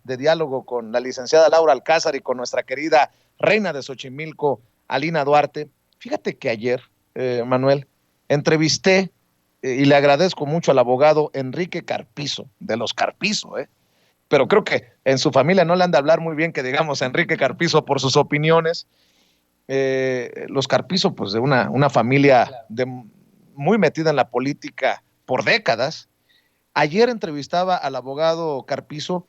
de diálogo con la licenciada Laura Alcázar y con nuestra querida reina de Xochimilco, Alina Duarte. Fíjate que ayer, Manuel, entrevisté y le agradezco mucho al abogado Enrique Carpizo, de los Carpizo, pero creo que en su familia no le han de hablar muy bien que digamos a Enrique Carpizo por sus opiniones. Los Carpizo, pues de una familia muy metida en la política por décadas. Ayer entrevistaba al abogado Carpizo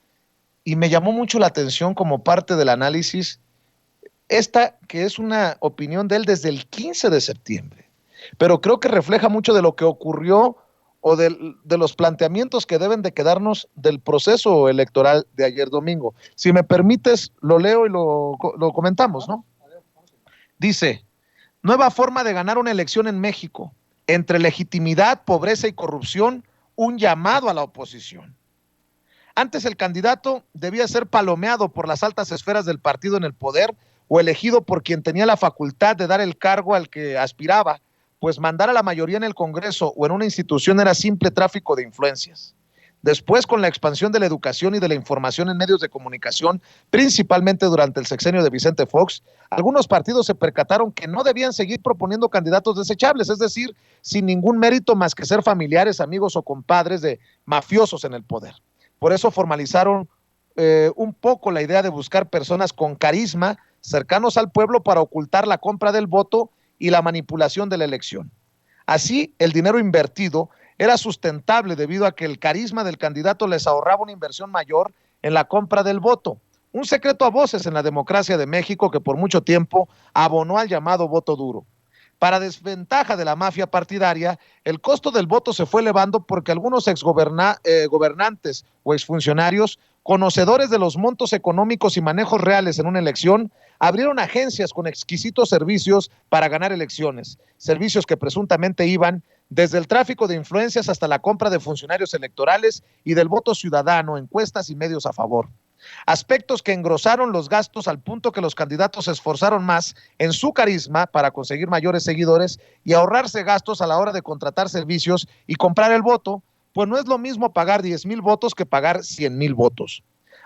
y me llamó mucho la atención como parte del análisis esta que es una opinión de él desde el 15 de septiembre, pero creo que refleja mucho de lo que ocurrió o de los planteamientos que deben de quedarnos del proceso electoral de ayer domingo. Si me permites, lo leo y lo comentamos, ¿no? Dice, nueva forma de ganar una elección en México, entre legitimidad, pobreza y corrupción, un llamado a la oposición. Antes el candidato debía ser palomeado por las altas esferas del partido en el poder o elegido por quien tenía la facultad de dar el cargo al que aspiraba, pues mandar a la mayoría en el Congreso o en una institución era simple tráfico de influencias. Después, con la expansión de la educación y de la información en medios de comunicación, principalmente durante el sexenio de Vicente Fox, algunos partidos se percataron que no debían seguir proponiendo candidatos desechables, es decir, sin ningún mérito más que ser familiares, amigos o compadres de mafiosos en el poder. Por eso formalizaron un poco la idea de buscar personas con carisma, cercanos al pueblo para ocultar la compra del voto y la manipulación de la elección. Así, el dinero invertido era sustentable debido a que el carisma del candidato les ahorraba una inversión mayor en la compra del voto. Un secreto a voces en la democracia de México que por mucho tiempo abonó al llamado voto duro. Para desventaja de la mafia partidaria, el costo del voto se fue elevando porque algunos gobernantes o exfuncionarios, conocedores de los montos económicos y manejos reales en una elección, abrieron agencias con exquisitos servicios para ganar elecciones, servicios que presuntamente iban desde el tráfico de influencias hasta la compra de funcionarios electorales y del voto ciudadano, encuestas y medios a favor. Aspectos que engrosaron los gastos al punto que los candidatos se esforzaron más en su carisma para conseguir mayores seguidores y ahorrarse gastos a la hora de contratar servicios y comprar el voto, pues no es lo mismo pagar 10,000 votos que pagar 100,000 votos.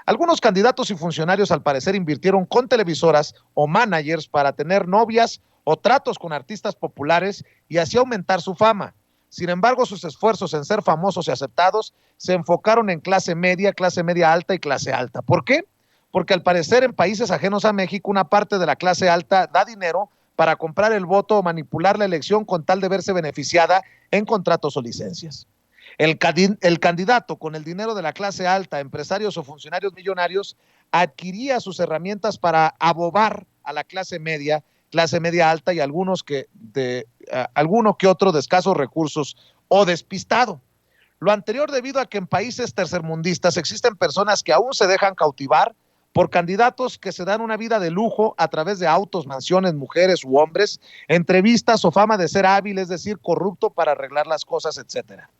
Algunos candidatos y funcionarios al parecer invirtieron con televisoras o managers para tener novias o tratos con artistas populares y así aumentar su fama. Sin embargo, sus esfuerzos en ser famosos y aceptados se enfocaron en clase media alta y clase alta. ¿Por qué? Porque al parecer en países ajenos a México una parte de la clase alta da dinero para comprar el voto o manipular la elección con tal de verse beneficiada en contratos o licencias. El candidato con el dinero de la clase alta, empresarios o funcionarios millonarios, adquiría sus herramientas para abobar a la clase media alta y alguno que otro de escasos recursos o despistado. Lo anterior debido a que en países tercermundistas existen personas que aún se dejan cautivar por candidatos que se dan una vida de lujo a través de autos, mansiones, mujeres u hombres, entrevistas o fama de ser hábil, es decir, corrupto para arreglar las cosas, etcétera.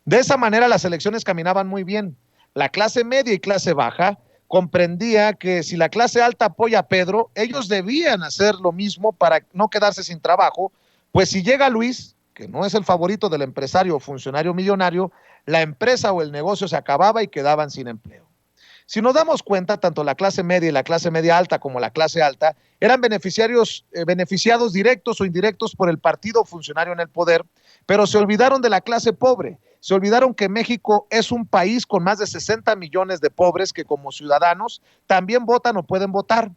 De esa manera las elecciones caminaban muy bien. La clase media y clase baja comprendía que si la clase alta apoya a Pedro, ellos debían hacer lo mismo para no quedarse sin trabajo, pues si llega Luis, que no es el favorito del empresario o funcionario millonario, la empresa o el negocio se acababa y quedaban sin empleo. Si nos damos cuenta, tanto la clase media y la clase media alta como la clase alta eran beneficiados directos o indirectos por el partido o funcionario en el poder, pero se olvidaron de la clase pobre. Se olvidaron que México es un país con más de 60 millones de pobres que como ciudadanos también votan o pueden votar.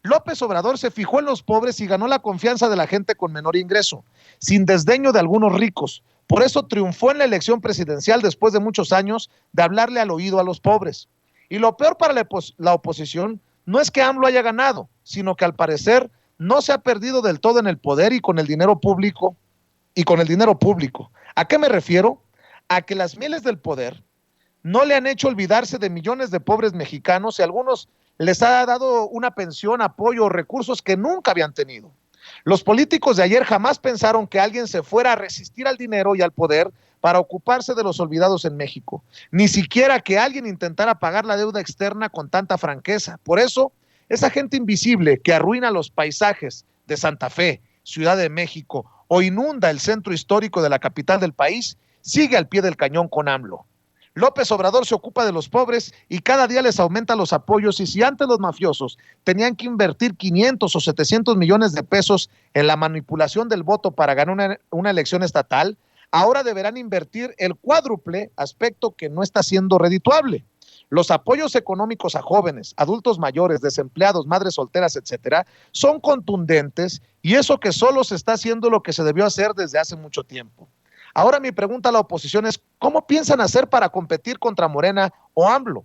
López Obrador se fijó en los pobres y ganó la confianza de la gente con menor ingreso, sin desdeño de algunos ricos. Por eso triunfó en la elección presidencial después de muchos años de hablarle al oído a los pobres. Y lo peor para la oposición no es que AMLO haya ganado, sino que al parecer no se ha perdido del todo en el poder y con el dinero público. ¿A qué me refiero? A que las mieles del poder no le han hecho olvidarse de millones de pobres mexicanos y a algunos les ha dado una pensión, apoyo o recursos que nunca habían tenido. Los políticos de ayer jamás pensaron que alguien se fuera a resistir al dinero y al poder para ocuparse de los olvidados en México, ni siquiera que alguien intentara pagar la deuda externa con tanta franqueza. Por eso, esa gente invisible que arruina los paisajes de Santa Fe, Ciudad de México o inunda el centro histórico de la capital del país, sigue al pie del cañón con AMLO. López Obrador se ocupa de los pobres y cada día les aumenta los apoyos, y si antes los mafiosos tenían que invertir 500 o 700 millones de pesos en la manipulación del voto para ganar una elección estatal, ahora deberán invertir el cuádruple, aspecto que no está siendo redituable. Los apoyos económicos a jóvenes, adultos mayores, desempleados, madres solteras, etcétera, son contundentes, y eso que solo se está haciendo lo que se debió hacer desde hace mucho tiempo. Ahora mi pregunta a la oposición es, ¿cómo piensan hacer para competir contra Morena o AMLO?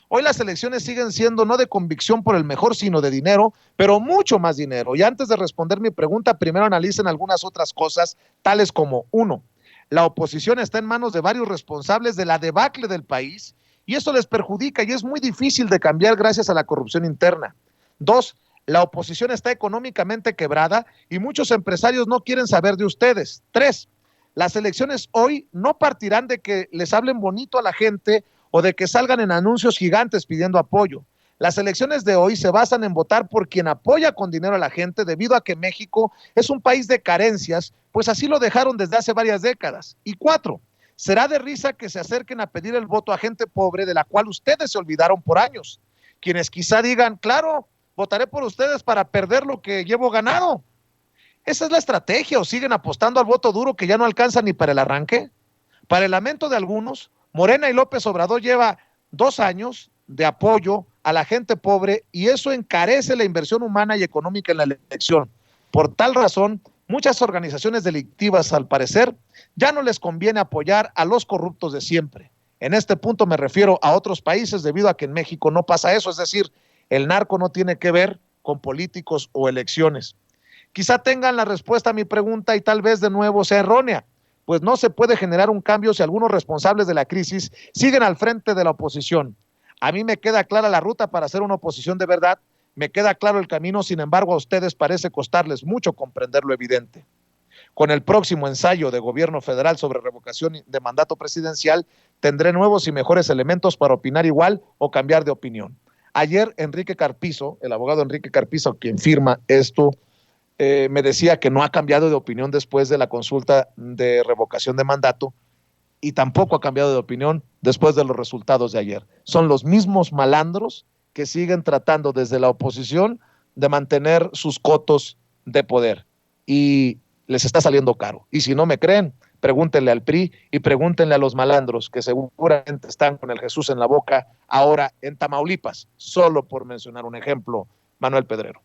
Hoy las elecciones siguen siendo no de convicción por el mejor, sino de dinero, pero mucho más dinero. Y antes de responder mi pregunta, primero analicen algunas otras cosas, tales como: 1, la oposición está en manos de varios responsables de la debacle del país, y eso les perjudica y es muy difícil de cambiar gracias a la corrupción interna. 2, la oposición está económicamente quebrada y muchos empresarios no quieren saber de ustedes. 3, las elecciones hoy no partirán de que les hablen bonito a la gente o de que salgan en anuncios gigantes pidiendo apoyo. Las elecciones de hoy se basan en votar por quien apoya con dinero a la gente, debido a que México es un país de carencias, pues así lo dejaron desde hace varias décadas. Y 4, será de risa que se acerquen a pedir el voto a gente pobre de la cual ustedes se olvidaron por años. Quienes quizá digan, claro, votaré por ustedes para perder lo que llevo ganado. ¿Esa es la estrategia, o siguen apostando al voto duro que ya no alcanza ni para el arranque? Para el lamento de algunos, Morena y López Obrador lleva 2 años de apoyo a la gente pobre, y eso encarece la inversión humana y económica en la elección. Por tal razón, muchas organizaciones delictivas, al parecer, ya no les conviene apoyar a los corruptos de siempre. En este punto me refiero a otros países, debido a que en México no pasa eso, es decir, el narco no tiene que ver con políticos o elecciones. Quizá tengan la respuesta a mi pregunta y tal vez de nuevo sea errónea, pues no se puede generar un cambio si algunos responsables de la crisis siguen al frente de la oposición. A mí me queda clara la ruta para hacer una oposición de verdad, me queda claro el camino, sin embargo a ustedes parece costarles mucho comprender lo evidente. Con el próximo ensayo de gobierno federal sobre revocación de mandato presidencial, tendré nuevos y mejores elementos para opinar igual o cambiar de opinión. Ayer Enrique Carpizo, el abogado Enrique Carpizo, quien firma esto, me decía que no ha cambiado de opinión después de la consulta de revocación de mandato, y tampoco ha cambiado de opinión después de los resultados de ayer. Son los mismos malandros que siguen tratando desde la oposición de mantener sus cotos de poder, y les está saliendo caro. Y si no me creen, pregúntenle al PRI y pregúntenle a los malandros que seguramente están con el Jesús en la boca ahora en Tamaulipas, solo por mencionar un ejemplo, Manuel Pedrero.